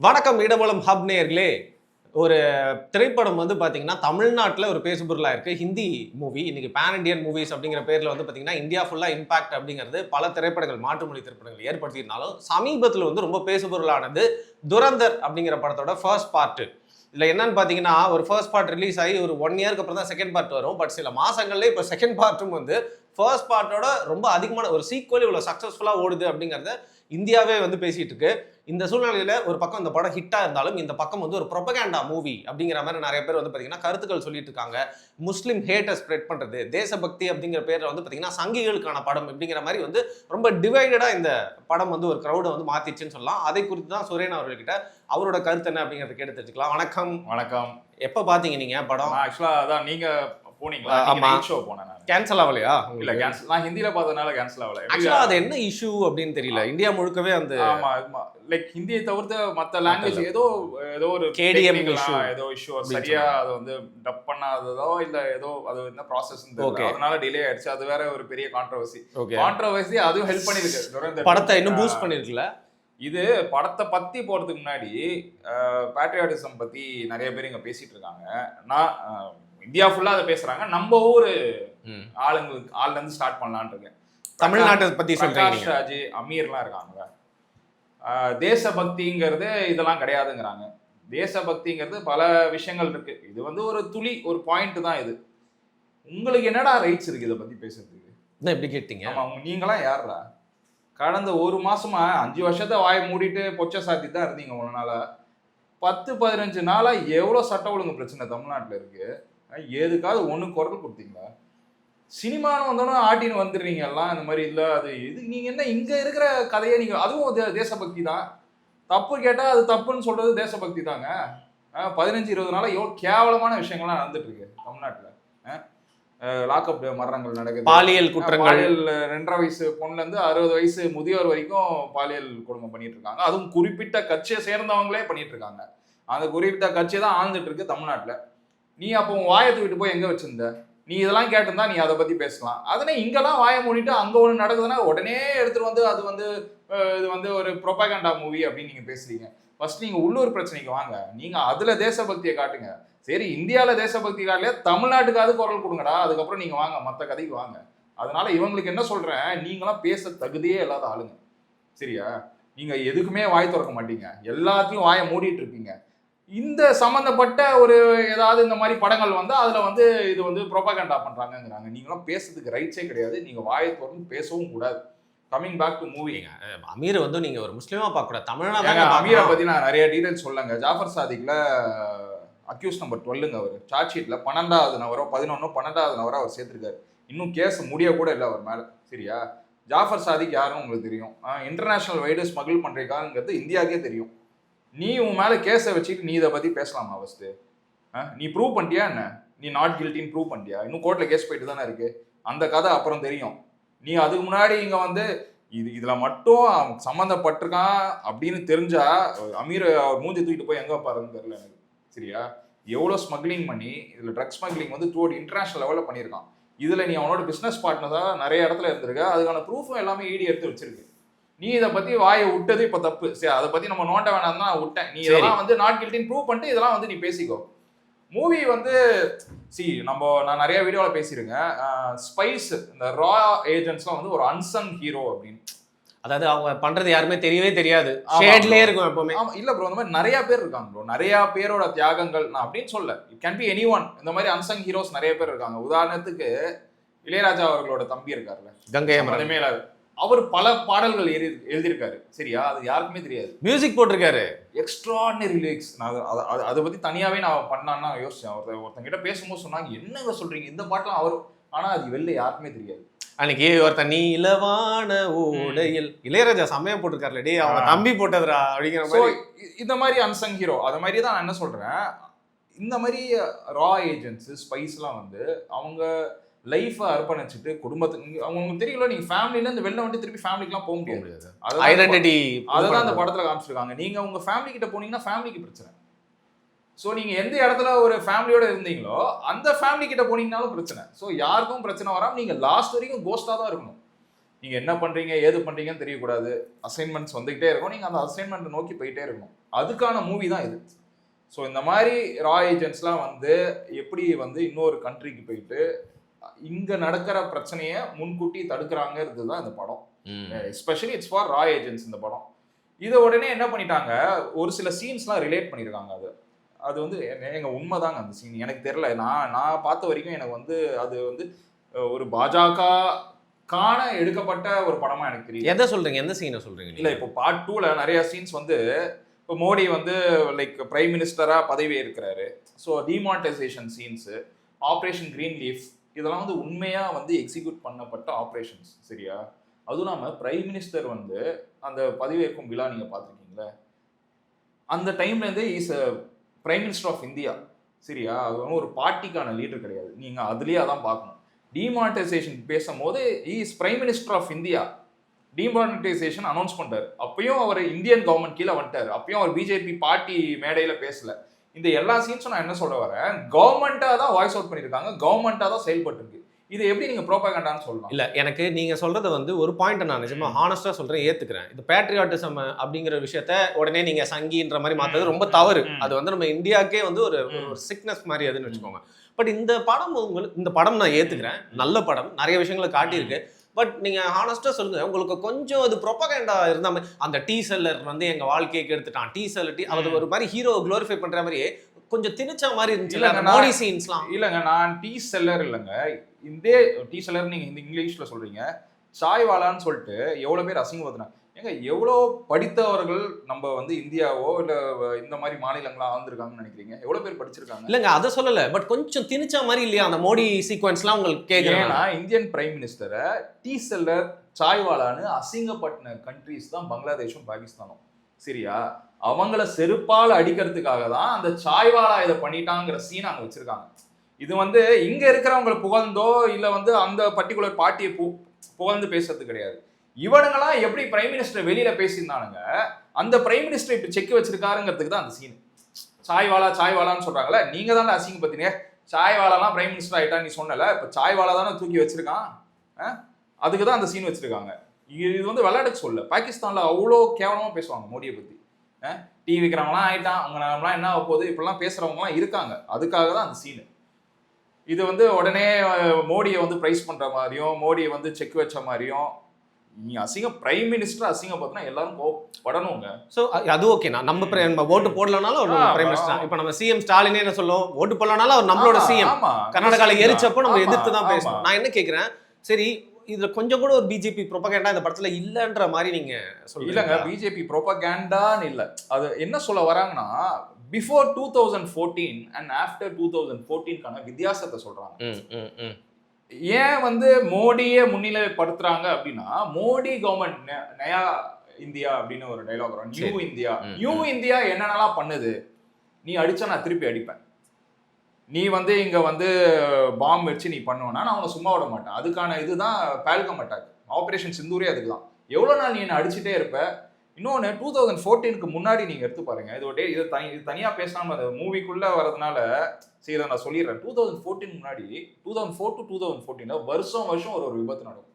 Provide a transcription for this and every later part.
வணக்கம் இடமலம் ஹப் நேயர்களே. ஒரு திரைப்படம் வந்து பார்த்தீங்கன்னா தமிழ்நாட்டில் ஒரு பேசுபொருளாக இருக்குது. ஹிந்தி மூவி இன்னைக்கு பேன் இண்டியன் மூவிஸ் அப்படிங்கிற பேரில் வந்து பார்த்தீங்கன்னா இந்தியா ஃபுல்லாக இம்பாக்ட் அப்படிங்கிறது பல திரைப்படங்கள் மாற்று மொழி திரைப்படங்கள் ஏற்படுத்தியிருந்தாலும் சமீபத்தில் வந்து ரொம்ப பேசுபொருளானது துரந்தர் அப்படிங்கிற படத்தோட ஃபர்ஸ்ட் பார்ட்டு. இதில் என்னன்னு பார்த்தீங்கன்னா ஒரு ஃபர்ஸ்ட் பார்ட் ரிலீஸ் ஆகி ஒரு 1 இயருக்கு அப்புறம் தான் செகண்ட் பார்ட் வரும். பட் சில மாதங்கள்லேயே இப்போ செகண்ட் பார்ட்டும் வந்து ஃபர்ஸ்ட் பார்ட்டோட ரொம்ப அதிகமான ஒரு சீக்வல் இவ்வளோ சக்ஸஸ்ஃபுல்லாக ஓடுது அப்படிங்கிறத இந்தியாவே வந்து பேசிட்டு இருக்கு. இந்த சூழ்நிலையில ஒரு பக்கம் இந்த படம் ஹிட்டா இருந்தாலும் இந்த பக்கம் வந்து ஒரு ப்ரொபகேண்டா மூவி அப்படிங்கிற மாதிரி நிறைய பேர் வந்து பாத்தீங்கன்னா கருத்துக்கள் சொல்லிட்டு இருக்காங்க. முஸ்லிம் ஹேட்டை ஸ்ப்ரெட் பண்றது, தேசபக்தி அப்படிங்கிற பேர்ல வந்து பாத்தீங்கன்னா சங்கிகளுக்கான படம் அப்படிங்கிற மாதிரி வந்து ரொம்ப டிவைடடா இந்த படம் வந்து ஒரு கிரௌடை வந்து மாத்திச்சுன்னு சொல்லலாம். அதை குறித்து தான் சுரேன் அவர்கிட்ட அவரோட கருத்து என்ன அப்படிங்கறத கேட்டு தெரிஞ்சுக்கலாம். வணக்கம். வணக்கம். எப்ப பாத்தீங்க நீங்க படம்? ஆக்சுவலா அதான் நீங்க போனீங்களா? ஆமா. ஷோ போனேன் நான். கேன்சல் ஆகலையா? இல்ல கேன்சல். நான் ஹிந்தில பார்த்ததனால கேன்சல் ஆகல. ஆக்சுவலா அது என்ன இஷ்யூ அப்படின்னு தெரியல. இந்தியா முழுக்கவே அந்த லைக் ஹிந்தியை தவிர்த்து மத்த லாங்குவேஜ் ஏதோ ஒரு கேடிஎம் இஷ்யூ ஏதோ இஷ்யூ சரியா அதை வந்து டப் பண்ணாததோ இல்ல ஏதோ அது என்ன ப்ராசஸ் அதனால டிலே ஆயிடுச்சு. அது வேற ஒரு பெரிய கான்ட்ரோவர்சி. அதுவும் ஹெல்ப் பண்ணிருக்கு படத்தை இன்னும் பூஸ்ட் பண்ணிருக்குல. இது படத்தை பத்தி போறதுக்கு முன்னாடி பேட்ரியாட்டிசம் பத்தி நிறைய பேர் இங்க பேசிட்டு இருக்காங்க. நான் இந்தியா ஃபுல்லா அதை பேசுறாங்க. நம்ம ஊர் ஆளுல இருந்து ஸ்டார்ட் பண்ணலான்னு இருக்கேன். தமிழ்நாட்டை பத்தி பிரகாஷ் ராஜ், அமீர்லாம் இருக்காங்க. தேசபக்திங்கிறது இதெல்லாம் கிடையாதுங்கிறாங்க. தேசபக்திங்கிறது பல விஷயங்கள் இருக்கு. இது வந்து ஒரு துளி ஒரு பாயிண்ட் தான். இது உங்களுக்கு என்னடா ரைட்ஸ் இருக்கு இதை பத்தி பேசுறதுக்கு? என்ன எப்படி கேட்டீங்க? ஆமா, நீங்களாம் யாருடா? கடந்த ஒரு மாசமா 5 வருஷத்தை வாயை மூடிட்டு பொச்ச சாத்தி தான் இருந்தீங்க. ஒரு நாளா 10-15 நாளா எவ்வளவு சட்ட ஒழுங்கு பிரச்சனை தமிழ்நாட்டுல இருக்கு. எதுக்காவது ஒண்ணு குரல் கொடுத்தீங்களா? சினிமான்னு வந்தோன்னா ஆட்டின்னு வந்துடுறீங்க எல்லாம். இந்த மாதிரி இல்லை அது இது நீங்க என்ன இங்க இருக்கிற கதையை நீங்க அதுவும் தேசபக்தி தான். தப்பு கேட்டா அது தப்புன்னு சொல்றது தேசபக்தி தாங்க. 15-20 நாளா எவ்வளவு கேவலமான விஷயங்கள்லாம் நடந்துட்டு இருக்கு தமிழ்நாட்டுல. லாக்அப் மரணங்கள் நடக்குது, பாலியல் குற்றங்கள், 2.5 வயசு பொண்ணுல இருந்து 60 வயசு முதியோர் வரைக்கும் பாலியல் கொடுமை பண்ணிட்டு இருக்காங்க. அதுவும் குறிப்பிட்ட கட்சியை சேர்ந்தவங்களே பண்ணிட்டு இருக்காங்க. அந்த குறிப்பிட்ட கட்சி தான் ஆழ்ந்துட்டு இருக்கு தமிழ்நாட்டுல. நீ அப்போ வாயை தூக்கிட்டு போய் எங்க வச்சிருந்த? நீ இதெல்லாம் கேட்டிருந்தா நீ அதை பத்தி பேசலாம். அதனே இங்கெல்லாம் வாயை மூடிட்டு அங்க ஒண்ணு நடக்குதுன்னா உடனே எடுத்துட்டு வந்து அது வந்து இது வந்து ஒரு ப்ரொபகண்டா மூவி அப்படின்னு நீங்க பேசுறீங்க. ஃபர்ஸ்ட் நீங்க உள்ளூர் பிரச்சனைக்கு வாங்க. நீங்க அதுல தேசபக்தியை காட்டுங்க. சரி, இந்தியாவில தேசபக்தி காட்டலையா தமிழ்நாட்டுக்காவது குரல் கொடுங்கடா. அதுக்கப்புறம் நீங்க வாங்க, மற்ற கதைக்கு வாங்க. அதனால இவங்களுக்கு என்ன சொல்றேன், நீங்களாம் பேச தகுதியே இல்லாத ஆளுங்க. சரியா? நீங்க எதுக்குமே வாய் திறக்க மாட்டீங்க, எல்லாத்தையும் வாயை மூடிட்டு இருப்பீங்க. இந்த சம்பந்தப்பட்ட ஒரு ஏதாவது இந்த மாதிரி படங்கள் வந்து அதுல வந்து இது வந்து ப்ரொபகண்டா பண்றாங்கிறாங்க. நீங்களாம் பேசுறதுக்கு ரைட்ஸே கிடையாது. நீங்க வாயை திறந்து பேசவும் கூடாது. கமிங் பேக் டு மூவிங்க. அமீர் வந்து நீங்க ஒரு முஸ்லிமா பார்க்க கூடாது, தமிழ்நாடு. அமீரை பத்தி நான் நிறைய டீடைல்ஸ் சொல்லுங்க. ஜாஃபர் சாதிக்ல அக்யூஸ் நம்பர் 12ங்க. அவர் சார்ஜ் ஷீட்ல 12வது நவரோ 12வது நவரோ அவர் சேர்த்திருக்காரு. இன்னும் கேஸ் முடிய கூட இல்லை அவர் மேல. சரியா? ஜாஃபர் சாதிக் யாருன்னு உங்களுக்கு தெரியும். இன்டர்நேஷனல் வைடு ஸ்மகிள் பண்றதுக்காங்கிறது இந்தியாவுக்கே தெரியும். நீ உன் மேல கேஸை வச்சுட்டு நீ இதை பத்தி பேசலாமா? ஃபர்ஸ்ட் நீ ப்ரூவ் பண்ணிட்டியா என்ன? நீ நாட் கில்ட்டின்னு ப்ரூவ் பண்ணிட்டியா? இன்னும் கோர்ட்ல கேஸ் போயிட்டு தானே இருக்கு. அந்த கதை அப்புறம் தெரியும். நீ அதுக்கு முன்னாடி இங்க வந்து இதுல மட்டும் சம்மந்தப்பட்டிருக்கான் அப்படின்னு தெரிஞ்சா அமீர் அவர் மூஞ்சி தூக்கிட்டு போய் எங்க பாருன்னு தெரியல எனக்கு. சரியா? எவ்வளவு ஸ்மக்லிங் பண்ணி இதுல ட்ரக் ஸ்மக்லிங் வந்து த்ரூ இன்டர்நேஷனல் லெவல்ல பண்ணியிருக்கான். இதுல நீ அவனோட பிசினஸ் பார்ட்னரா நிறைய இடத்துல இருந்திருக்க. அதுக்கான ப்ரூஃபும் எல்லாமே ஈடி எடுத்து வச்சிருக்கு. நீ இதை பத்தி வாயை விட்டது இப்ப தப்பு. சரி, அதை பத்தி நம்ம நோண்ட வேணாம் தான் விட்டேன். நீ இதெல்லாம் வந்து நாட் கில்ட்டின்னு ப்ரூவ் பண்ணிட்டு இதெல்லாம் வந்து நீ பேசிக்கோ. மூவி வந்து நான் நிறைய வீடியோல பேசியிருக்கேன். ஸ்பைஸ் இந்த ரா ஏஜென்ட்ஸ்லாம் வந்து ஒரு அன்சங் ஹீரோ அப்படின்னு. அதாவது அவங்க பண்றது யாருமே தெரியவே தெரியாது, ஷேட்லயே இருக்கும் எப்பவுமே. ஆமா, இல்ல ப்ரோ, இந்த மாதிரி நிறைய பேர் இருக்காங்க ப்ரோ. நிறைய பேரோட தியாகங்கள் நான் அப்படின்னு சொல்ல, இட் கேன் பி எனிஒன். இந்த மாதிரி அன்சங் ஹீரோஸ் நிறைய பேர் இருக்காங்க. உதாரணத்துக்கு இளையராஜா அவர்களோட தம்பி இருக்காருல்ல, கங்கை அமரன். அவர் பல பாடல்கள் எழுதியிருக்காரு. சரியா? அது யாருக்குமே தெரியாது. மியூசிக் போட்டிருக்காரு. Extraordinary lyrics. நான் அதை பத்தி தனியாவே நான் பண்ணான்னா யோசிச்சேன். ஒருத்தங்கிட்ட பேசும்போது சொன்னாங்க, என்னங்க சொல்றீங்க இந்த பாட்டெல்லாம் அவர். ஆனா அது வெளில யாருக்குமே தெரியாது. அன்னைக்கு ஒருத்தன் நீலவான ஓடையில் இளையராஜா செம்மையா போட்டிருக்காருல, டே அவங்க தம்பி போட்டதுரா அப்படிங்கிற மாதிரி. இந்த மாதிரி அன்சங் ஹீரோ அதை மாதிரி தான் நான் என்ன சொல்றேன். இந்த மாதிரி ரா ஏஜென்ட்ஸ் ஸ்பைஸ்லாம் வந்து அவங்க லைஃபை அர்ப்பணிச்சுட்டு குடும்பத்துக்கு அவங்களுக்கு தெரியல. நீங்க ஃபேமிலில இருந்து வெளில வந்து திருப்பி ஃபேமிலிக்குலாம் போக முடியாது. ஐடென்டிட்டி அதான் அந்த படத்துல காமிச்சிருக்காங்க. நீங்க உங்க ஃபேமிலி கிட்ட போனீங்கன்னா ஃபேமிலிக்கு பிரச்சனை. ஸோ நீங்க எந்த இடத்துல ஒரு ஃபேமிலியோட இருந்தீங்களோ அந்த ஃபேமிலி கிட்ட போனீங்கன்னாலும் பிரச்சனை. ஸோ யாருக்கும் பிரச்சனை வராமல் நீங்க லாஸ்ட் வரைக்கும் கோஸ்டா தான் இருக்கணும். நீங்க என்ன பண்றீங்க ஏது பண்றீங்கன்னு தெரியக்கூடாது, அசைன்மெண்ட்ஸ் வந்துகிட்டே இருக்கும், நீங்க அந்த அசைன்மெண்ட் நோக்கி போயிட்டே இருக்கணும். அதுக்கான மூவி தான் இது. ஸோ இந்த மாதிரி ரா ஏஜென்ட்ஸ்லாம் வந்து எப்படி வந்து இன்னொரு கண்ட்ரிக்கு போயிட்டு இங்க நடக்கிற பிரச்சனையை முன்கூட்டி தடுக்கிறாங்கிறது தான் இந்த படம். எஸ்பெஷலி இட்ஸ் ஃபார் ரா ஏஜென்ட்ஸ் இந்த படம். இதை உடனே என்ன பண்ணிட்டாங்க, ஒரு சில சீன்ஸ்லாம் ரிலேட் பண்ணியிருக்காங்க. அது வந்து எங்க உண்மைதாங்க அந்த சீன். எனக்கு தெரியல, நான் பார்த்த வரைக்கும் எனக்கு வந்து அது வந்து ஒரு பாஜக எடுக்கப்பட்ட ஒரு படமா எனக்கு தெரியும். எதை சொல்றீங்க, எந்த சீனை சொல்றீங்க? இல்ல இப்போ பார்ட் 2ல நிறைய சீன்ஸ் வந்து இப்போ மோடி வந்து லைக் பிரைம் மினிஸ்டரா பதவி இருக்கிறாரு. So demonetisation scenes, operation green leaf, இதெல்லாம் வந்து உண்மையா வந்து எக்ஸிக்யூட் பண்ணப்பட்ட ஆப்ரேஷன்ஸ். சரியா? அதுவும் இல்லாமல் பிரைம் மினிஸ்டர் வந்து அந்த பதவியேற்கும் விழா நீங்க பார்த்துருக்கீங்களா, அந்த டைம்ல இருந்து is prime minister of India. சரியா? அது ஒரு பார்ட்டிக்கான லீடர் கிடையாது. நீங்க அதுலயே அதான் பார்க்கணும். டிமானிட்டைசேஷன் பேசும்போது is prime minister of India. Demonetisation announce பண்ணிட்டாரு. அப்பயும் அவர் இந்தியன் கவர்மெண்ட் கீழே வந்துட்டாரு. அப்பயும் அவர் பிஜேபி பார்ட்டி மேடையில பேசல. இந்த எல்லா சீன்ஸும் நான் என்ன சொல்ல வரேன், கவர்மெண்டா தான் வாய்ஸ் அவுட் பண்ணியிருக்காங்க, கவர்மெண்டா தான் செயல்பட்டு இருக்கு. இது எப்படி நீங்க ப்ரோபகண்டான்னு சொல்லலாம்? இல்ல, எனக்கு நீங்க சொல்றது வந்து ஒரு பாயிண்ட் நான் நிஜமா ஹானஸ்டா சொல்றேன், ஏத்துக்கிறேன். இது பேட்ரியாட்டிசம் அப்படிங்கிற விஷயத்த உடனே நீங்க சங்கின்ற மாதிரி மாத்தது ரொம்ப தவறு. அது வந்து நம்ம இந்தியாவுக்கே வந்து ஒரு சிக்னஸ் மாதிரி அதுன்னு வச்சுக்கோங்க. பட் இந்த படம் இந்த படம் நான் ஏத்துக்கிறேன், நல்ல படம், நிறைய விஷயங்களை காட்டியிருக்கு. பட் நீங்க ஹானஸ்டா சொல்லுங்க, உங்களுக்கு கொஞ்சம் அது ப்ரொபகண்டா இருந்தா மாதிரி, அந்த டீ செல்லர் வந்து எங்க வாழ்க்கையை கெடுத்துட்டான், டீ செல்லர் அது ஒரு மாதிரி ஹீரோ குளோரிஃபை பண்ற மாதிரியே கொஞ்சம் திணிச்ச மாதிரி இருந்துச்சு மோடி சீன்ஸ்லாம். இல்லங்க, நான் டீ செல்லர் இல்லைங்க, இந்த டீ செல்லர் நீங்க இந்த இங்கிலீஷ்ல சொல்றீங்க, சாய்வாலான்னு சொல்லிட்டு எவ்வளவு பேர் அசிங்கப்படுத்துனாங்க. ஏங்க எவ்வளோ படித்தவர்கள் நம்ம வந்து இந்தியாவோ இல்லை இந்த மாதிரி மாநிலங்களா ஆந்திருக்காங்கன்னு நினைக்கிறீங்க? எவ்வளோ பேர் படிச்சிருக்காங்க? இல்லைங்க, அதை சொல்லலை, பட் கொஞ்சம் திணிச்ச மாதிரி இல்லையா அந்த மோடி சீக்வன்ஸ்லாம் உங்களுக்கு கேட்குறேன். ஏன்னா இந்தியன் பிரைம் மினிஸ்டரை டீ செல்லர் சாய்வாலான்னு அசிங்கப்பட்டின கண்ட்ரிஸ் தான் பங்களாதேஷும் பாகிஸ்தானும். சரியா? அவங்கள செருப்பால் அடிக்கிறதுக்காக தான் அந்த சாய்வாலா இதை பண்ணிட்டாங்கிற சீன் அங்கே வச்சிருக்காங்க. இது வந்து இங்க இருக்கிறவங்களை புகழ்ந்தோ இல்லை வந்து அந்த பர்டிகுலர் பார்ட்டியை புகழ்ந்து பேசுறது கிடையாது. இவனுங்களாம் எப்படி பிரைம் மினிஸ்டர் வெளியில பேசியிருந்தானுங்க, அந்த பிரைம் மினிஸ்டர் இப்படி செக் வச்சிருக்காருங்கிறதுக்கு தான் அந்த சீன். சாய்வாலா சாய்வாலான்னு சொல்றாங்கல்ல, நீங்க தானே அசிங்க பத்தினே, சாய்வாலாலாம் பிரைம் மினிஸ்டர் ஆயிட்டா நீ சொன்னல, இப்ப சாய்வாலா தானே தூக்கி வச்சிருக்கான், அதுக்கு தான் அந்த சீன் வச்சிருக்காங்க. இது வந்து விளையாட்டுக்கு சொல்ல, பாகிஸ்தான்ல அவ்வளோ கேவலமா பேசுவாங்க மோடியை பத்தி. டீ விற்கிறவங்களாம் ஆயிட்டான், அவங்க நம்மளாம் என்ன ஆக போகுது, இப்படிலாம் பேசுறவங்கலாம் இருக்காங்க. அதுக்காக தான் அந்த சீனு. இது வந்து உடனே மோடியை வந்து பிரைஸ் பண்ற மாதிரியும், மோடியை வந்து செக் வச்ச மாதிரியும், நீ அசிங்கம் பிரைம் மினிஸ்டர் அசிங்கம் பார்த்தா எல்லாரும் கோவப்படணுங்க. ஸோ அது ஓகே. நம்ம ஓட்டு போடலனாலும் அவர் பிரைம் மினிஸ்டர். இப்போ நம்ம சிஎம் ஸ்டாலினே என்ன சொல்லுவோம், ஓட்டு போடலனாலும் அவர் நம்மளோட சிஎம். கர்நாடகாவில் எரிச்சப்போ நம்ம எதிர்த்து தான் பேசணும். நான் என்ன கேட்குறேன், சரி இதுல கொஞ்சம் கூட ஒரு பிஜேபி ப்ரோபகேண்டா இந்த படத்துல இல்லன்ற மாதிரி நீங்க சொல்லுங்க. இல்லங்க, பிஜேபி ப்ரோபகேண்டான்னு இல்ல. அது என்ன சொல்ல வராங்கன்னா, பிஃபோர் 2014 அண்ட் ஆஃப்டர் 2014 வித்தியாசத்தை சொல்றாங்க. ஏன் வந்து மோடியே முன்னிலைப்படுத்துறாங்க அப்படின்னா, மோடி கவர்மெண்ட் நயா இந்தியா அப்படின்னு ஒரு டைலாக் வரும். நியூ இந்தியா, நியூ இந்தியா என்னென்னலாம் பண்ணுது, நீ அடிச்சா நான் திருப்பி அடிப்பேன், நீ வந்து இங்க வந்து பாம்பு வச்சு நீ பண்ணுவேன்னா நான் அவனை சும்மா விட மாட்டேன். அதுக்கான இதுதான் பேல்கம் அட்டாக், ஆபரேஷன் சிந்தூரே அதுக்கு தான். எவ்வளோ நாள் நீ என்ன அடிச்சுட்டே இருப்ப. இன்னொன்று 2014க்கு முன்னாடி நீங்கள் எடுத்து பாருங்க. இது தனியாக பேசாமல் அந்த மூவிக்குள்ளே வரதுனால சரி இதை நான் சொல்லிடுறேன். 2014 முன்னாடி 2004 to 2014 வருஷம் ஒரு விபத்து நடக்கும்.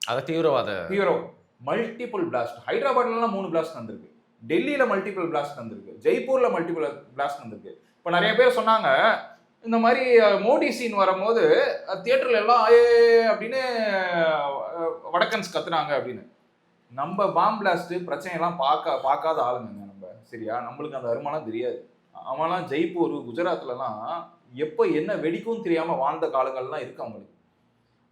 அது தீவிரவாதம் மல்டிபிள் பிளாஸ்ட். ஹைதராபாத்லாம் 3 பிளாஸ்ட் வந்திருக்கு, டெல்லியில் மல்டிபிள் பிளாஸ்ட் வந்திருக்கு, ஜெய்ப்பூரில் மல்டிபிள் பிளாஸ்ட் வந்திருக்கு. இப்போ நிறைய பேர் சொன்னாங்க இந்த மாதிரி மோடி சீன் வரும்போது தியேட்டர்ல எல்லாம் ஆயே அப்படின்னு வடக்கன்ஸ் கத்துனாங்க அப்படின்னு. நம்ம பாம் பிளாஸ்ட் பிரச்சனையெல்லாம் பார்க்காத ஆளுங்க நம்ம. சரியா? நம்மளுக்கு அந்த வருமானம் தெரியாது. அவன்லாம் ஜெய்ப்பூர் குஜராத்லலாம் எப்போ என்ன வெடிக்கும் தெரியாம வாழ்ந்த காலங்கள்லாம் இருக்கு அவங்களுக்கு.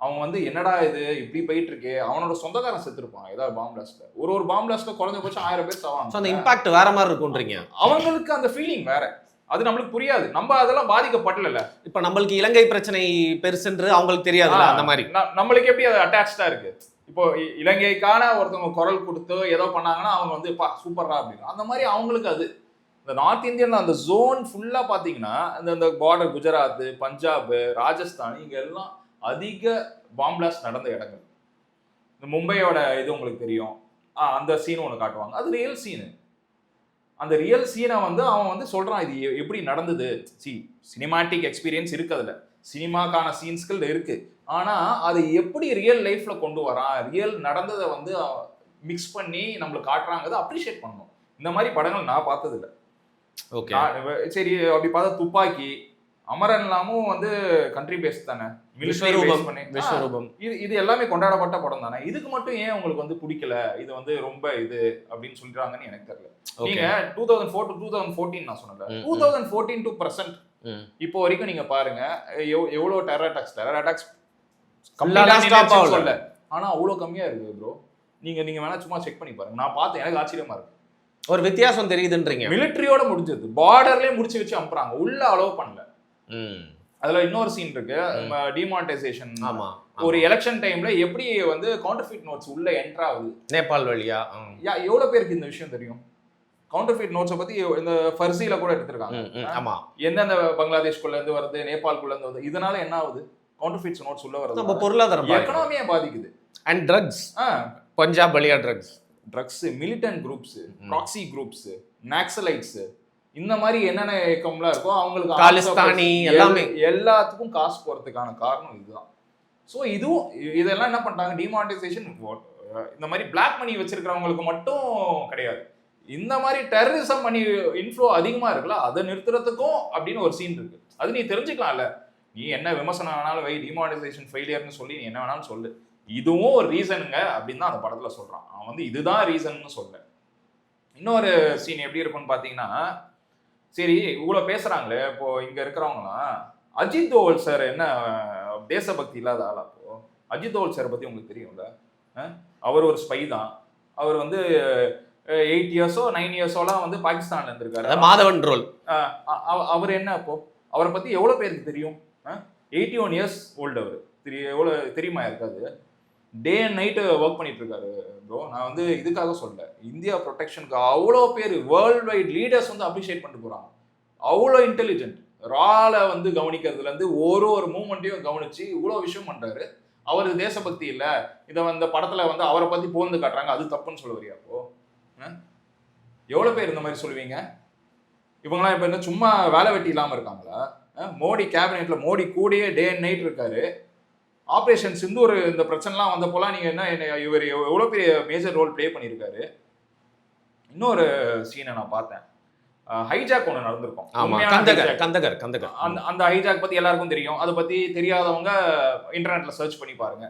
அவன் வந்து என்னடா இது இப்படி போயிட்டு இருக்கே, அவனோட சொந்தக்காரன் செத்துருப்பான் ஏதாவது பாம் பிளாஸ்ட்ல. ஒரு பாம் பிளாஸ்ட்ல குறைஞ்சபட்சம் 1000 பேர் சாவாங்க. அந்த இம்பாக்ட் வேற மாதிரி இருக்கும்ன்றீங்க. அவங்களுக்கு அந்த ஃபீலிங் வேற, அது நம்மளுக்கு புரியாது. நம்ம அதெல்லாம் பாதிக்கப்படல. இப்ப நம்மளுக்கு இலங்கை பிரச்சனை பெருசுன்று அவங்களுக்கு தெரியாது. அந்த மாதிரி நம்மளுக்கு எப்படி அது அட்டாச்சா இருக்கு. இப்போ இலங்கைக்கான ஒருத்தவங்க குரல் கொடுத்து ஏதோ பண்ணாங்கன்னா அவங்க வந்து சூப்பரா அப்படின்னு, அந்த மாதிரி அவங்களுக்கு அது இந்த நார்த் இந்தியன் அந்த ஜோன் ஃபுல்லா பாத்தீங்கன்னா இந்த பார்டர் குஜராத், பஞ்சாப், ராஜஸ்தான், இங்க எல்லாம் அதிக பாம் பிளாஸ்ட் நடந்த இடங்கள். இந்த மும்பையோட இது உங்களுக்கு தெரியும். அந்த சீன் ஒன்று காட்டுவாங்க, அது ரியல் சீனு. அந்த ரியல் சீனை வந்து அவன் வந்து சொல்றான் இது எப்படி நடந்தது. சினிமாட்டிக் எக்ஸ்பீரியன்ஸ் இருக்கு அதுல. சினிமாக்கான சீன்ஸ்கள் இருக்கு. ஆனா அதை எப்படி ரியல் லைஃப்ல கொண்டு வரான், ரியல் நடந்ததை வந்து மிக்ஸ் பண்ணி நம்மளுக்கு காட்டுறாங்க, அப்ரிஷியேட் பண்ணணும். இந்த மாதிரி படங்கள் நான் பார்த்தது இல்லை. ஓகே, சரி அப்படி பார்த்தா துப்பாக்கி, அமரன்லாமும் வந்து கண்ட்ரி பேஸ் தானே, மிலிட்டரி பேஸ் பண்ணி விஸ்வரூபம், இது எல்லாமே கொண்டாடப்பட்ட படம் தானே. இதுக்கு மட்டும் ஏன் உங்களுக்கு வந்து பிடிக்கல, இது வந்து ரொம்ப இது அப்படின்னு சொல்றாங்கன்னு எனக்கு தெரியல. நீங்க 2004 to 2014 நான் சொன்னேன், 2014 to present இப்போ வரைக்கும் நீங்க பாருங்க எவ்வளவு டெரர் அட்டாக்ஸ் சொல்ல, ஆனா அவ்வளவு கம்மியா இருக்கு ப்ரோ. நீங்க வேணா சும்மா செக் பண்ணி பாருங்க. நான் பார்த்தேன், எனக்கு ஆச்சரியமா இருக்கு. ஒரு வித்தியாசம் தெரியுதுன்றீங்க. மிலிட்டரியோட முடிஞ்சது, பார்டர்லயே முடிச்சு வச்சு அனுப்புறாங்க, உள்ள அலோவ் பண்ணல. அதுல இன்னொரு சீன் இருக்கு, டிமானிட்டைசேஷன். ஆமா, ஒரு எலெக்ஷன் டைம்ல எப்படி வந்து கவுண்டர்ஃபிட் நோட்ஸ் உள்ள என்டர் ஆகுது நேபாள் வழியா. எவ்வளவு பேருக்கு இந்த விஷயம் தெரியும்? கவுண்டர்ஃபிட் நோட்ஸை பத்தி இந்த ஃபர்சில கூட எடுத்திருக்காங்க. ஆமா, எந்தெந்த பங்களாதேஷ்குள்ள இருந்து வருது, நேபாளுக்குள்ள இருந்து வருது, இதனால என்ன ஆகுது? கவுண்டர்ஃபிட் நோட்ஸ் உள்ள வருது, நம்ம பொருளாதாரம், எக்கனாமியா பாதிக்குது. அண்ட் ட்ரக்ஸ், பஞ்சாப் வழியா drugs, militant groups, proxy groups, Naxalites, இந்த மாதிரி என்னென்ன இயக்கம்லாம் இருக்கோ அவங்களுக்கு காலிஸ்தானி எல்லாத்துக்கும் காசு போறதுக்கான காரணம் இதுதான். ஸோ இதெல்லாம் என்ன பண்றாங்க, டிமானிட்டைசேஷன். இந்த மாதிரி பிளாக் மணி வச்சிருக்கிறவங்களுக்கு மட்டும் கிடையாது, இந்த மாதிரி டெரரிசம் மணி இன்ஃப்ளோ அதிகமா இருக்குல்ல, அதை நிறுத்துறதுக்கும் அப்படின்னு ஒரு சீன் இருக்கு. அது நீ தெரிஞ்சுக்கலாம்ல. நீ என்ன விமர்சனம் வேணாலும் வை, டிமானிட்டைசேஷன் ஃபெயிலியர்னு சொல்லி நீ என்ன வேணாலும் சொல்லு, இதுவும் ஒரு ரீசனுங்க அப்படின்னு தான் அந்த படத்துல சொல்றான். அவன் வந்து இதுதான் ரீசன்னு சொல்ல. இன்னொரு சீன் எப்படி இருக்கும்னு பாத்தீங்கன்னா, சரி இவ்வளவு பேசுறாங்களே இப்போ இங்க இருக்கிறவங்களாம், அஜித் தோவல் சார் என்ன தேசபக்தி இல்லாத ஆளா? அப்போ அஜித் தோவல் சார் பத்தி உங்களுக்கு தெரியும்ல, அவர் ஒரு ஸ்பை தான். அவர் வந்து 8 இயர்ஸோ 9 இயர்ஸோலாம் வந்து பாகிஸ்தான்ல இருந்திருக்காரு, மாதவன் ரோல். அவர் என்ன அப்போ அவரை பத்தி எவ்வளவு பேருக்கு தெரியும்? 81 இயர்ஸ் ஓல்டு அவர், எவ்வளவு தெரியுமா இருக்காது? டே அண்ட் நைட்டு ஒர்க் பண்ணிட்டு இருக்காரு ப்ரோ. நான் வந்து இதுக்காக சொல்ல, இந்தியா ப்ரொடெக்ஷனுக்கு அவ்வளோ பேர் வேர்ல்டு வைட் லீடர்ஸ் வந்து அப்ரிஷியேட் பண்ணிட்டு போறாங்க. அவ்வளோ இன்டெலிஜென்ட், ரால வந்து கவனிக்கிறதுல இருந்து ஒரு மூமெண்ட்டையும் கவனிச்சு இவ்வளோ விஷயம் பண்றாரு. அவர் தேசபக்தி இல்லை, இதை வந்து படத்துல வந்து அவரை பத்தி புகழ்ந்து காட்டுறாங்க, அது தப்புன்னு சொல்ல வரியா? அப்போ எவ்வளோ பேர் இந்த மாதிரி சொல்லுவீங்க? இவங்களாம் இப்போ என்ன சும்மா வேலை வெட்டி இல்லாமல் இருக்காங்களா? மோடி கேபினெட்ல மோடி கூடயே டே அண்ட் நைட் இருக்காரு. ஆப்ரேஷன் சிந்தூர் இந்த பிரச்சனைலாம் வந்தப்போலாம் நீங்க என்ன இவர் எவ்வளோ பெரிய மேஜர் ரோல் பிளே பண்ணியிருக்காரு. இன்னொரு சீனை நான் பார்த்தேன், ஹைஜாக் ஒன்று நடந்திருக்கும். அந்த ஹைஜாக் பத்தி எல்லாருக்கும் தெரியும். அதை பத்தி தெரியாதவங்க இன்டர்நெட்ல சர்ச் பண்ணி பாருங்க.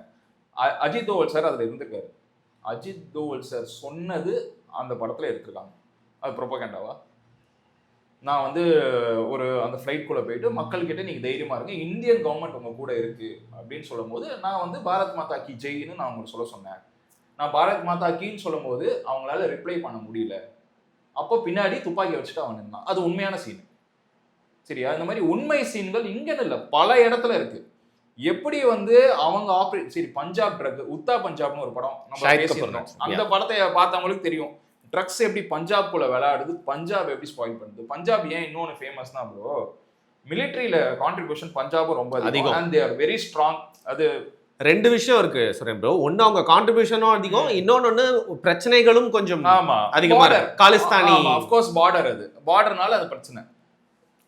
அஜித் தோவல் சார் அதுல இருந்திருக்காரு. அஜித் தோவல் சார் சொன்னது அந்த படத்துல எடுத்திருக்காங்க. அது ப்ரொபகண்டாவா? நான் வந்து ஒரு அந்த ஃப்ளைட்குள்ளே போயிட்டு மக்கள்கிட்ட நீங்கள் தைரியமாக இருங்க, இந்தியன் கவர்மெண்ட் உங்கள் கூட இருக்குது அப்படின்னு சொல்லும் போது, நான் வந்து பாரத் மாதா கி ஜெயின்னு நான் உங்களுக்கு சொல்ல சொன்னேன். நான் பாரத் மாதா கீன்னு சொல்லும் போது அவங்களால ரிப்ளை பண்ண முடியல. அப்போ பின்னாடி துப்பாக்கி வச்சுட்டு அவன் நின்னான். அது உண்மையான சீன். சரியா? இந்த மாதிரி உண்மை சீன்கள் இங்கன்னு இல்லை, பல இடத்துல இருக்கு. எப்படி வந்து அவங்க சரி பஞ்சாப் ட்ரக், உத்தா பஞ்சாப்னு ஒரு படம் நம்ம பேசியிருந்தோம். அந்த படத்தை பார்த்தவங்களுக்கு தெரியும், ட்ரக்ஸ் எப்படி பஞ்சாப் குள்ள விளையாடுது, பஞ்சாப் எப்படி ஸ்பாயில் பண்ணுது. பஞ்சாப் ஏன் இன்னொன்று ஃபேமஸ்னா ப்ரோ, மிலிட்ரியில கான்ட்ரிபியூஷன் பஞ்சாபும் ரொம்ப அதிகம், and they are very strong. அது ரெண்டு விஷயம் இருக்கு சுரேன் ப்ரோ. ஒன்னு அவங்க கான்ட்ரிபியூஷனும் அதிகம், இன்னொன்னு பிரச்சனைகளும் கொஞ்சம் அதிகமா இருக்கு. காலிஸ்தானி ஆஃப் கோர்ஸ் பார்டர், அது பார்டர்னால அது பிரச்சனை.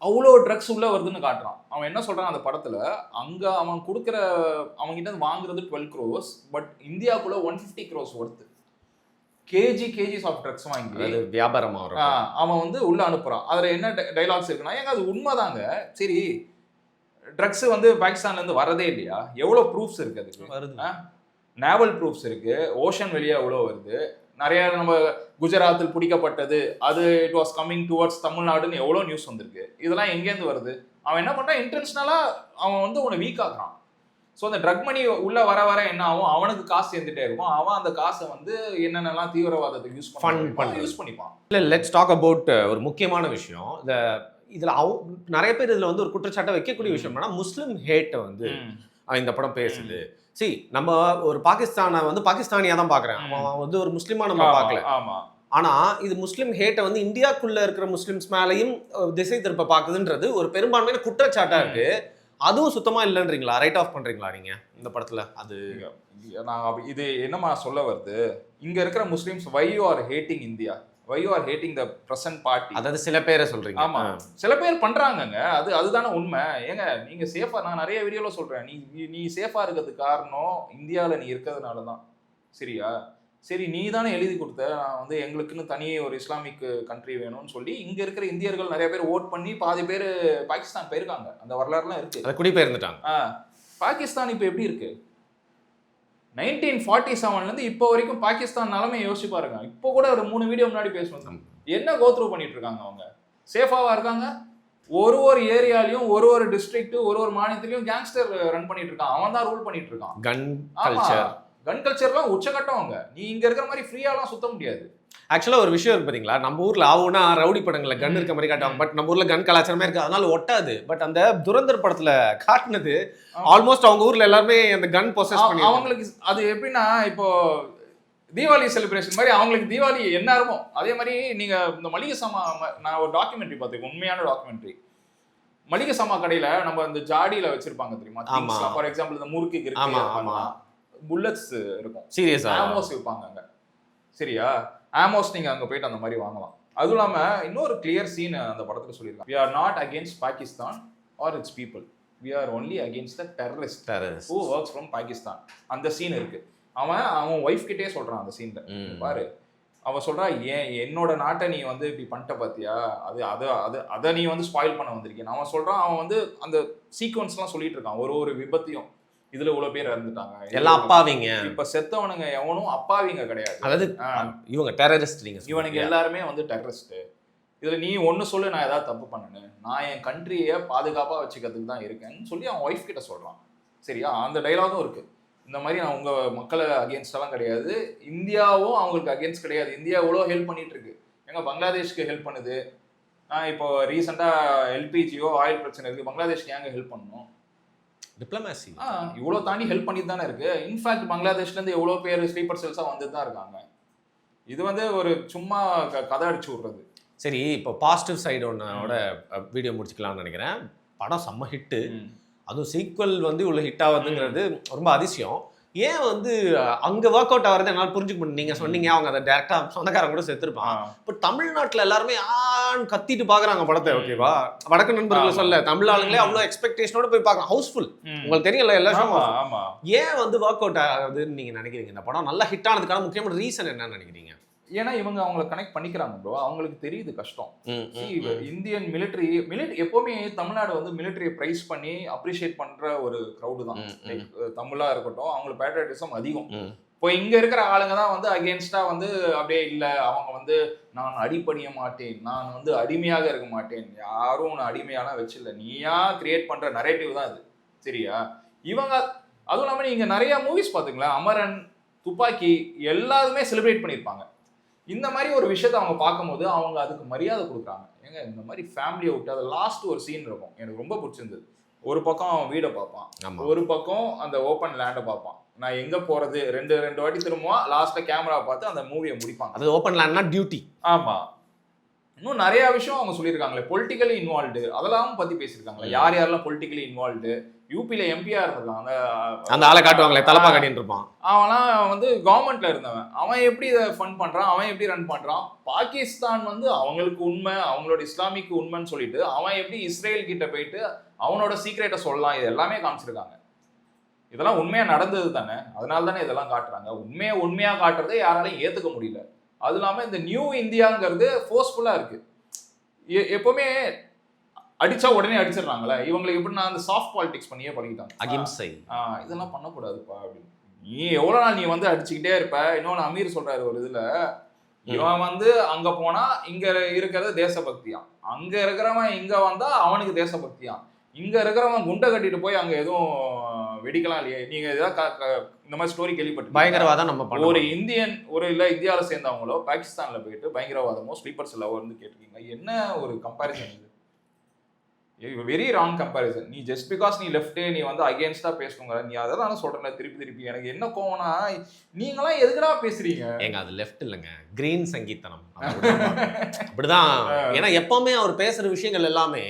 அவ்வளோ ட்ரக்ஸ் உள்ள வருதுன்னு காட்டுறான். அவன் என்ன சொல்றான் அந்த படத்துல, அங்க அவன் கொடுக்குற அவங்க கிட்ட வாங்குறது 12 crores, பட் இந்தியாவுக்குள்ள 150 crores worth kgs of drugs வாங்கி வியாபாரம் அவன் வந்து உள்ள அனுப்புறான். அதுல என்ன டைலாக்ஸ் இருக்குன்னா, ஏங்க அது உண்மைதாங்க. சரி ட்ரக்ஸ் வந்து பாகிஸ்தான்ல இருந்து வரதே இல்லையா? எவ்வளவு ப்ரூஃப்ஸ் இருக்கு அதுக்கு? நேவல் ப்ரூஃப்ஸ் இருக்கு, ஓஷன் வெளியே எவ்வளோ வருது, நிறைய நம்ம குஜராத்தில் பிடிக்கப்பட்டது, அது இட் வாஸ் கம்மிங் டுவர்ட்ஸ் தமிழ்நாடுன்னு எவ்வளோ நியூஸ் வந்திருக்கு. இதெல்லாம் எங்கேருந்து வருது? அவன் என்ன பண்றான், இன்டென்ஷனலா அவன் வந்து உன்னை வீக் ஆக்குறான். ஸோ அந்த ட்ரக் மணி உள்ள வர வர என்ன ஆகும், அவனுக்கு காசு சேர்ந்துட்டே இருக்கும். அவன் அந்த காசை வந்து என்னென்னலாம் தீவிரவாதத்துக்கு யூஸ் பண்ணிப்பான். இல்லை, லெட்ஸ் டாக் அபவுட் ஒரு முக்கியமான விஷயம். இதுல நிறைய பேர் இதுல வந்து ஒரு குற்றச்சாட்டை வைக்கக்கூடிய விஷயம் என்னன்னா, முஸ்லிம் ஹேட்டை வந்து இந்த படம் பேசுது. சரி, நம்ம ஒரு பாகிஸ்தானை வந்து பாகிஸ்தானியா தான் பாக்குறேன், அவன் வந்து ஒரு முஸ்லிமா நம்ம பார்க்கல. ஆனா இது முஸ்லிம் ஹேட்டை வந்து இந்தியாக்குள்ள இருக்கிற முஸ்லிம்ஸ் மேலையும் திசை திருப்ப பாக்குதுன்றது ஒரு பெரும்பான்மையான குற்றச்சாட்டா இருக்கு. அதுவும் சுத்தமா இல்லைன்றீங்களா? ரைட் ஆஃப் பண்றீங்களா நீங்க இந்த படத்துல? அது நான் இது என்னமா சொல்ல வருது, இங்க இருக்கிற Muslims why you are hating India, why you are hating the present party. அதாவது சில பேரை சொல்றீங்க. ஆமா, சில பேர் பண்றாங்கங்க. அதுதானே உண்மை. ஏங்க நீங்க சேஃபா, நான் நிறைய வீடியோல சொல்றேன், நீ சேஃபா இருக்கிறதுக்கு காரணம் இந்தியாவில் நீ இருக்கிறதுனால தான். சரியா? சரி, நீ தானே எழுதி கொடுத்த நான் வந்து எங்களுக்குன்னு தனியே ஒரு இஸ்லாமிக் கண்ட்ரி வேணும்னு சொல்லி இங்க இருக்கிற இந்தியர்கள் நிறைய பேர் ஓட் பண்ணி பாதி பேர் பாகிஸ்தான் போயிருக்காங்க. அந்த வரலாறுலாம் இருக்கு. அதை குடிபெயர்ந்துட்டாங்க. பாகிஸ்தான் இப்போ எப்படி இருக்கு? 1947 இப்போ வரைக்கும் பாகிஸ்தான் நிலைமை யோசிச்சு பாருங்க. இப்போ கூட ஒரு 3 வீடியோ முன்னாடி பேசணும். என்ன கோத்ரூ பண்ணிட்டு இருக்காங்க அவங்க? சேஃபாவா இருக்காங்க? ஒரு ஏரியாலையும் ஒரு டிஸ்ட்ரிக்ட் ஒரு மாநிலத்திலையும் கேங்ஸ்டர் ரன் பண்ணிட்டு இருக்கான். அவன் தான் ரூல் பண்ணிட்டு இருக்கான். கன் கல்ச்சர், கன் கல்ச்சர்லாம் உச்சகட்டம். அவங்க நீ இங்க இருக்கிற மாதிரி ஃப்ரீயாலாம் சுத்த முடியாது. ஆக்சுவலா ஒரு விஷயம் இருக்கு பாத்தீங்களா, நம்ம ஊர்ல ஆவுனா ரவுடி படங்கள்ல கன் இருக்க மாதிரி காட்டுவாங்க. பட் நம்ம ஊர்ல கன் கலாச்சாரமே இருக்கு, அதனால ஒட்டாது. பட் அந்த துரந்தர் படத்துல காட்டினது ஆல்மோஸ்ட் அவங்க ஊர்ல எல்லாருமே அந்த கன் பொசஸ் பண்ணி அவங்களுக்கு அது எப்படின்னா, இப்போ தீபாவளி செலிப்ரேஷன் மாதிரி அவங்களுக்கு தீபாவளி என்ன இருக்கும் அதே மாதிரி. நீங்க இந்த மளிகை சாமா, நான் ஒரு டாக்குமெண்ட்ரி பார்த்துருக்கேன், உண்மையான டாக்குமெண்ட்ரி. மளிகை சாமா கடையில நம்ம இந்த ஜாடியில வச்சிருப்பாங்க தெரியுமா? ஃபார் எக்ஸாம்பிள் இந்த முறுக்கு இருக்கு, புல்லட்ஸ் இருக்கும், சீரியஸா ஆமோஸ் விற்பாங்க அங்க. சரியா? ஆமோஸ் நீங்க அங்க போயிட்டு அந்த மாதிரி வாங்கலாம். அதுவும் இல்லாம இன்னொரு கிளியர் சீன் அந்த படத்துல சொல்லியிருக்காங்க. We are not against Pakistan or its people. We are only against the terrorist who works from Pakistan. அந்த சீன் இருக்கு. அவன் ஒய்ஃப் கிட்டே சொல்றான் அந்த சீன்ல. பாரு, அவன் சொல்றா, என்னோட நாட்டை நீ வந்து இப்படி பண்ணிட்ட பாத்தியா, அதை நீ வந்து ஸ்பாயில் பண்ண வந்திருக்கேன். அவன் சொல்றான், அவன் வந்து அந்த சீக்வன்ஸ்லாம் சொல்லிட்டு இருக்கான். ஒரு விபத்தையும் இதுல இவ்வளவு பேர் இறந்துட்டாங்க, எல்லாம் அப்பாவிங்க. இப்ப செத்தவனுங்க எவனும் அப்பாவிங்க கிடையாது. அதாவது இவங்க டெரரிஸ்ட், இவனுக்கு எல்லாருமே வந்து டெரரிஸ்ட். இதுல நீ ஒண்ணு சொல்லு, நான் ஏதாவது தப்பு பண்ணேன்னு, நான் என் கண்ட்ரியை பாதுகாப்பா வச்சுக்கிறதுக்கு தான் இருக்கேன்னு சொல்லி அவன் ஒய்ஃப் கிட்ட சொல்றான். சரியா? அந்த டைலாகும் இருக்கு. இந்த மாதிரி நான் உங்க மக்களை அகேன்ஸ்டெல்லாம் கிடையாது, இந்தியாவும் அவங்களுக்கு அகேன்ஸ்ட் கிடையாது. இந்தியா எவ்வளோ ஹெல்ப் பண்ணிட்டு இருக்கு. எங்க பங்களாதேஷ்க்கு ஹெல்ப் பண்ணுது. இப்போ ரீசெண்டா எல்பிஜியோ ஆயில் பிரச்சனை இருக்கு, பங்களாதேஷ்க்கு ஏங்க ஹெல்ப் பண்ணணும்? டிப்ளமேசி இவ்வளோ தாண்டி ஹெல்ப் பண்ணிட்டு தானே இருக்கு. இன்ஃபேக்ட் பங்களாதேஷ்ல இருந்து எவ்வளோ பேர் ஸ்லீப்பர் செல்ஸா வந்துட்டு தான் இருக்காங்க. இது வந்து ஒரு சும்மா கதை அடிச்சு விடுறது. சரி, இப்போ பாசிட்டிவ் சைடு ஒன்னோட வீடியோ முடிச்சுக்கலாம்னு நினைக்கிறேன். படம் செம்ம ஹிட்டு, அதுவும் சீக்வல் வந்து இவ்வளோ ஹிட் ஆகுதுங்கிறது ரொம்ப அதிசயம். ஏன் வந்து அங்க ஒர்க் அவுட் ஆகிறது என்னால் புரிஞ்சுக்க முடியும். நீங்க சொன்னீங்க அவங்க அதை டேரக்டா சொந்தக்காரங்க கூட செத்துருப்பான். இப்போ தமிழ்நாட்டில் எல்லாருமே கத்திட்டு பாக்குறாங்க படத்தை. ஓகேவா? வடக்கு நண்பர்கள் சொல்ல தமிழ் ஆளுங்களே அவ்வளோ எக்ஸ்பெக்டேஷனோட போய் பார்க்கலாம். ஹவுஸ்ஃபுல், உங்களுக்கு தெரியல எல்லா ஷோ. ஏன் வந்து ஒர்க் அவுட் ஆகுதுன்னு நீங்க நினைக்கிறீங்க? இந்த படம் நல்லா ஹிட் ஆனதுக்கான முக்கியமான ரீசன் என்னன்னு நினைக்கிறீங்க? ஏன்னா இவங்க அவங்களை கனெக்ட் பண்ணிக்கிறாங்க ப்ரோ. அவங்களுக்கு தெரியுது கஷ்டம். இந்தியன் மிலிட்டரி எப்பவுமே தமிழ்நாடு வந்து மிலிட்டரியை பிரைஸ் பண்ணி அப்ரிஷியேட் பண்ற ஒரு க்ரௌடு தான். தமிழா இருக்கட்டும், அவங்களுக்கு பேட்ரியாட்டிசம் அதிகம். இப்போ இங்க இருக்கிற ஆளுங்க தான் வந்து அகேன்ஸ்டா வந்து அப்படியே இல்லை, அவங்க வந்து நான் அடிபணிய மாட்டேன், நான் வந்து அடிமையாக இருக்க மாட்டேன், யாரும் நான் அடிமையாலாம் வச்சில்ல, நீயா கிரியேட் பண்ற நரேட்டிவ் தான் இது. சரியா? இவங்க அதுவும் இல்லாம நீங்க நிறைய மூவிஸ் பாத்துங்களேன், அமரன், துப்பாக்கி எல்லாருமே செலிப்ரேட் பண்ணியிருப்பாங்க. இந்த மாதிரி ஒரு விஷயத்த அவங்க பார்க்கும்போது அவங்க அதுக்கு மரியாதை கொடுக்குறாங்க. ஏங்க இந்த மாதிரி ஃபேமிலியை விட்டு அது லாஸ்ட் ஒரு சீன் இருக்கும், எனக்கு ரொம்ப பிடிச்சிருந்தது. ஒரு பக்கம் அவன் வீடை பார்ப்பான், ஒரு பக்கம் அந்த ஓப்பன் லேண்டை பார்ப்பான். நான் எங்க போறது, ரெண்டு வாட்டி திரும்புவான், லாஸ்ட்ல கேமரா பார்த்து அந்த மூவியை முடிப்பாங்க. அது ஓப்பன் லேண்ட்னா டியூட்டி. ஆமா, இன்னும் நிறைய விஷயம் அவங்க சொல்லியிருக்காங்களே, பொலிட்டிக்கலி இன்வால்வ்டு அதெல்லாம் பத்தி பேசியிருக்காங்களே. யாரெல்லாம் பொலிட்டிக்கலி இன்வால்வ்டு, யூபியில் எம்பியா இருந்திருக்கான், அந்த ஆளை காட்டுவாங்களே, தலப்பா கட்டின்னு இருப்பான். அவன்லாம் வந்து கவர்மெண்ட்ல இருந்தவன், அவன் எப்படி இதை ஃபண்ட் பண்றான், அவன் எப்படி ரன் பண்றான். பாகிஸ்தான் வந்து அவங்களுக்கு உண்மை, அவங்களோட இஸ்லாமிக்கு உண்மைன்னு சொல்லிட்டு அவன் எப்படி இஸ்ரேல் கிட்ட போயிட்டு அவனோட சீக்ரெட்டை சொல்லலாம், இது எல்லாமே காமிச்சிருக்காங்க. இதெல்லாம் உண்மையா நடந்தது தானே, அதனால தானே இதெல்லாம் காட்டுறாங்க. உண்மையா காட்டுறதை யாராலையும் ஏத்துக்க முடியல. அது இல்லாம இந்த நியூ இந்தியாங்கிறது ஃபோர்ஸ்ஃபுல்லா இருக்கு. எப்பவுமே அடிச்சா உடனே அடிச்சிடறாங்களே, இவங்களுக்கு எப்படி நான் அந்த சாஃப்ட் பாலிடிக்ஸ் பண்ணியே பழகிட்டாங்க. அகிம்சை, இதெல்லாம் பண்ணக்கூடாதுப்பா அப்படின்னு. நீ எவ்வளவு நாள் நீ வந்து அடிச்சுக்கிட்டே இருப்ப. இன்னொன்னு அமீர் சொல்றாரு ஒரு இதுல, இவன் வந்து அங்க போனா இங்க இருக்கிறது தேசபக்தியான், அங்க இருக்கிறவன் இங்க வந்தா அவனுக்கு தேசபக்தியான், இங்க இருக்கிறவன் குண்டை கட்டிட்டு போய் அங்க எதுவும் வெடிக்கலாம் இல்லையே. நீங்க ஏதாவது இந்த மாதிரி ஸ்டோரி கேள்விப்பட்டு பயங்கரவாதம் நம்ம ஒரு இந்தியன் இல்ல இந்தியாவில சேர்ந்தவங்களோ பாகிஸ்தான்ல போயிட்டு பயங்கரவாதமோ ஸ்லீப்பர் செல்லவோ வந்து கேட்டிருக்கீங்க. என்ன ஒரு கம்பேரிசன் இது? Very wrong comparison. நீ ஜஸ்ட் பிகாஸ் நீ லெஃப்ட் நீ வந்து அகேன்ஸ்டா பேசணுங்க, நீ அதை தானே சொல்றேன் திருப்பி. எனக்கு என்ன கோவம்னா, நீங்களாம் எதுக்குடா பேசுறீங்க? ஏங்க அது லெஃப்ட் இல்லைங்க, கிரீன் சங்கீதனம் அப்படிதான். ஏன்னா எப்பவுமே அவர் பேசுற விஷயங்கள் எல்லாமே,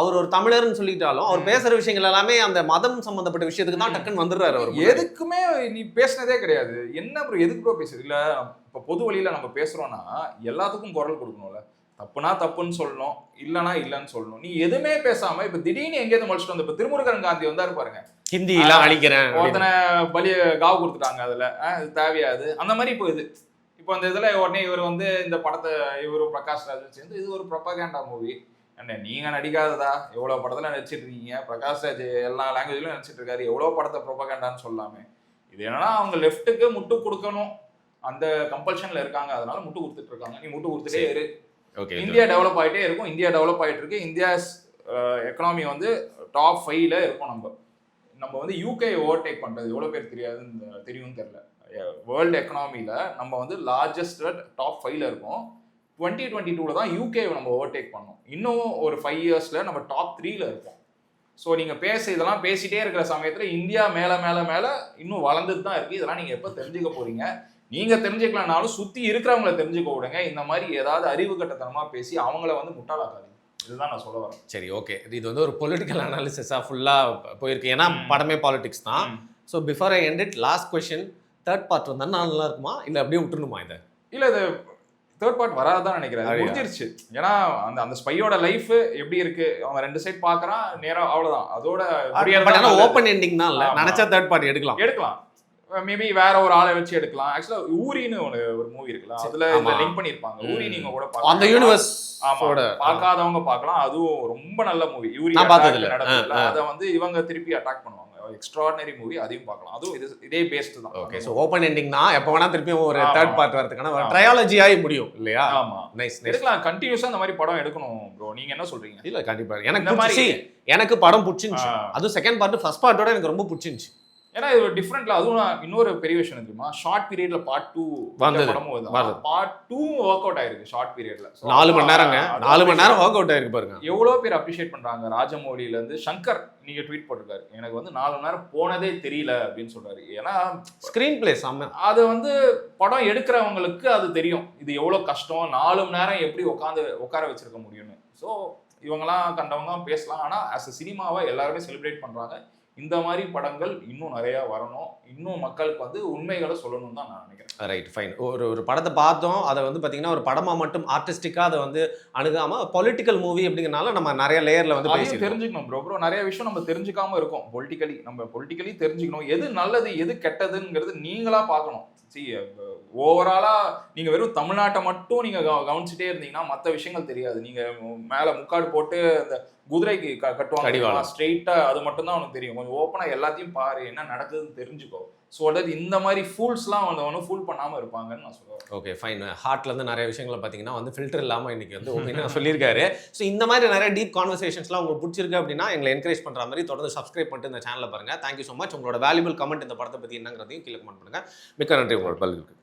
அவர் ஒரு தமிழர்னு சொல்லிட்டாலும் அவர் பேசுற விஷயங்கள் எல்லாமே அந்த மதம் சம்பந்தப்பட்ட விஷயத்துக்கு தான் டக்குன்னு வந்துடுறாரு. அவர் எதுக்குமே நீ பேசினதே கிடையாது. என்ன ப்ரோ, எதுக்கு ப்ரோ பேசுறது? இல்ல இப்போ பொது வழியில நம்ம பேசுறோம்னா எல்லாத்துக்கும் குரல் கொடுக்கணும்ல. தப்புனா தப்புன்னு சொல்லணும், இல்லைன்னா இல்லைன்னு சொல்லணும். நீ எதுவுமே பேசாம இப்ப திடீர்னு எங்கேயிருந்து முளைச்சிட்டு வந்து இப்ப திருமுருகன் காந்தி வந்தாரு பாருங்க, ஹிந்தி எல்லாம் அழிக்கிறேன் ஒருத்தனை பலி காவு கொடுத்துட்டாங்க, அதுல இது தேவையாது அந்த மாதிரி. இப்போ இது இப்போ அந்த இதுல உடனே இவர் வந்து இந்த படத்தை இவரு பிரகாஷ் ராஜ் சேர்ந்து இது ஒரு ப்ரொபகேண்டா மூவி. என்ன நீங்க நடிக்காததா, எவ்வளவு படத்துல நடிச்சிட்டு இருக்கீங்க, பிரகாஷ் ராஜ் எல்லா லாங்குவேஜ்லயும் நடிச்சிட்டு இருக்காரு, எவ்வளவு படத்தை ப்ரொபகேண்டான்னு சொல்லாமே. இது என்னன்னா அவங்க லெஃப்ட்டுக்கு முட்டு கொடுக்கணும் அந்த கம்பல்ஷன்ல இருக்காங்க, அதனால முட்டு கொடுத்துட்டு இருக்காங்க. நீ முட்டு கொடுத்துட்டே இரு. இந்தியா டெவலப் ஆகிட்டே இருக்கும், இந்தியா டெவலப் ஆகிட்டு இருக்கு. இந்தியா எக்கனாமி வந்து டாப் 5ல இருக்கும். நம்ம வந்து யூகே ஓவர்டேக் பண்றது எவ்வளவு பேர் தெரியாதுன்னு தெரியும் தெரியல. வேர்ல்டு எக்கனாமியில நம்ம வந்து லார்ஜஸ்ட் டாப் 5ல இருக்கும். 2022ல தான் யூகேவை நம்ம ஓவர்டேக் பண்ணோம். இன்னும் ஒரு 5 இயர்ஸ்ல நம்ம டாப் 3ல இருப்போம். ஸோ நீங்க இதெல்லாம் பேசிட்டே இருக்கிற சமயத்துல இந்தியா மேல மேல மேல இன்னும் வளர்ந்துட்டு தான் இருக்கு. இதெல்லாம் நீங்க எப்ப தெரிஞ்சுக்க போறீங்க? நீங்க தெரிஞ்சுக்கலனாலும் சுத்தி இருக்கிறவங்கள தெரிஞ்சுக்க விடுங்க. இந்த மாதிரி ஏதாவது அறிவு கட்டத்தனமா பேசி அவங்கள வந்து முட்டாளாக்காதீங்க. இதுதான் நான் சொல்ல வரேன். சரி, ஓகே. இது வந்து ஒரு பொலிட்டிக்கல் அனாலிசிஸா ஃபுல்லா போயிருக்கு. ஏன்னா படமே பாலிடிக்ஸ் தான். So before I end it, last question, third part வந்தா நல்லா இருக்குமா இல்லை அப்படியே விட்டுணுமா? இதை இல்ல, இது தேர்ட் பார்ட் வராதுதான் நினைக்கிறேன். முடிஞ்சிருச்சு. ஏன்னா அந்த அந்த ஸ்பையோட லைஃப் எப்படி இருக்கு, அவன் 2 சைட் பாக்குறான், நேரம் அவ்வளவுதான். அதோட ஓப்பன் எண்டிங் தான். இல்ல நினைச்சா தேர்ட் பார்ட் எடுக்கலாம். மேபி வேற ஒரு ஆளை வச்சு எடுக்கலாம். ஆக்சுவலா ஊரின்னு ஒரு மூவி இருக்குல்ல, அதுல லிங்க் பண்ணிருப்பாங்க. ஊரி நீங்க கூட பார்க்கலாம், அந்த யூனிவர்ஸ் பார்க்காதவங்க பார்க்கலாம். அதுவும் ரொம்ப நல்ல மூவி. ஊரி நடந்ததுல அதை வந்து இவங்க திருப்பி அட்டாக் பண்ணுவாங்க. எக்ஸ்ட்ராடினரி மூவி, அதையும் பார்க்கலாம். அதுவும் இதே பேஸ்ட் தான். ஓகே, சோ ஓபன் எண்டிங் தான். எப்ப வேணா திருப்பி ஒரு தேர்ட் பார்ட் வரதுக்கான ஒரு ட்ரையாலஜி ஆகி முடியும் இல்லையா? ஆமா, நைஸ். எடுக்கலாம், கண்டினியூஸா அந்த மாதிரி படம் எடுக்கணும் ப்ரோ. நீங்க என்ன சொல்றீங்க? இல்ல, கண்டிப்பா எனக்கு படம் பிடிச்சிருந்துச்சு. அதுவும் செகண்ட் பார்ட் ஃபர்ஸ்ட் பார்ட்டோட எனக்கு ரொம்ப பிடிச்சிருந்துச்சு. ஏன்னா இது டிஃப்ரெண்ட்ல. அதுவும் இன்னொரு பெரிய விஷயம் தெரியுமா, ஷார்ட் பீரியட்ல பார்ட் 2 படமும் வருது. பார்ட் 2 ஒர்க் அவுட் ஆயிருக்கு ஷார்ட் பீரியட்ல. 4 மணி நேரங்க, 4 மணி நேரம் ஒர்க் அவுட் ஆயிருக்கு பாருங்க. எவ்வளவு பேர் அப்ரிஷியேட் பண்றாங்க. ராஜமௌலில இருந்து சங்கர் நீங்க ட்வீட் போட்டிருக்காரு, எனக்கு வந்து 4 மணி நேரம் போனதே தெரியல அப்படின்னு சொல்றாரு. ஏன்னா ஸ்கிரீன் பிளே செம்ம. அது வந்து படம் எடுக்கிறவங்களுக்கு அது தெரியும், இது எவ்வளவு கஷ்டம், 4 மணி நேரம் எப்படி உட்கார வச்சிருக்க முடியும்னு. ஸோ இவங்கெல்லாம் கண்டவங்க பேசலாம். ஆனா ஆஸ் அ சினிமாவை எல்லாருமே செலிப்ரேட் பண்றாங்க. இந்த மாதிரி படங்கள் இன்னும் நிறைய வரணும், இன்னும் மக்களுக்கு வந்து உண்மைகளை சொல்லணும்னு தான் நான் நினைக்கிறேன். Right, fine. ஒரு படத்தை பார்த்தோம், அதை வந்து பார்த்தீங்கன்னா ஒரு படமாக மட்டும் ஆர்டிஸ்டிக்காக அதை வந்து அணுகாம பொலிட்டிக்கல் மூவி அப்படிங்கிறனால நம்ம நிறைய லேயரில் வந்து பேசி தெரிஞ்சுக்கணும் ப்ரோ. நிறைய விஷயம் நம்ம தெரிஞ்சுக்காம இருக்கோம். நம்ம பொலிட்டிக்கலி தெரிஞ்சுக்கணும், எது நல்லது எது கெட்டதுங்கிறது நீங்களா பார்க்கணும். ஓவராலா நீங்க வெறும் தமிழ்நாட்டை மட்டும் நீங்க கவனிச்சுட்டே இருந்தீங்கன்னா மற்ற விஷயங்கள் தெரியாது. நீங்க மேல முக்காடு போட்டு அந்த குதிரைக்கு கட்டுவாங்க ஸ்ட்ரெயிட்டா, அது மட்டும் தான் உனக்கு தெரியும். கொஞ்சம் ஓப்பனா எல்லாத்தையும் பாரு, என்ன நடக்குதுன்னு தெரிஞ்சுக்கோ. ஸோ அதாவது இந்த மாதிரி ஃபூல்ஸ்லாம் வந்து ஒன்றும் ஃபூல் பண்ணாமல் இருப்பாங்கன்னு நான் சொல்லுவேன். Okay, fine. ஹார்ட்லேருந்து நிறைய விஷயங்களை பார்த்தீங்கன்னா வந்து ஃபில்டர் இல்லாமல் இன்னைக்கு வந்து ஒப்பீனியன் சொல்லியிருக்காரு. ஸோ இந்த மாதிரி நிறைய டீப் கான்வர்சேஷன்ஸ்லாம் உங்களுக்கு பிடிச்சிருக்கு அப்படின்னா எங்களை என்கரேஜ் பண்ணுற மாதிரி தொடர்ந்து சப்ஸ்கிரைப் பண்ணிட்டு இந்த சேனலில் பாருங்கள். Thank you so much. உங்களோட வேல்யூபிள் கமெண்ட் இந்த படத்தை பற்றி என்னங்கிறதையும் கீழே கமெண்ட் பண்ணுங்கள். மிக்க நன்றி. உங்களோட பல்லுக்கு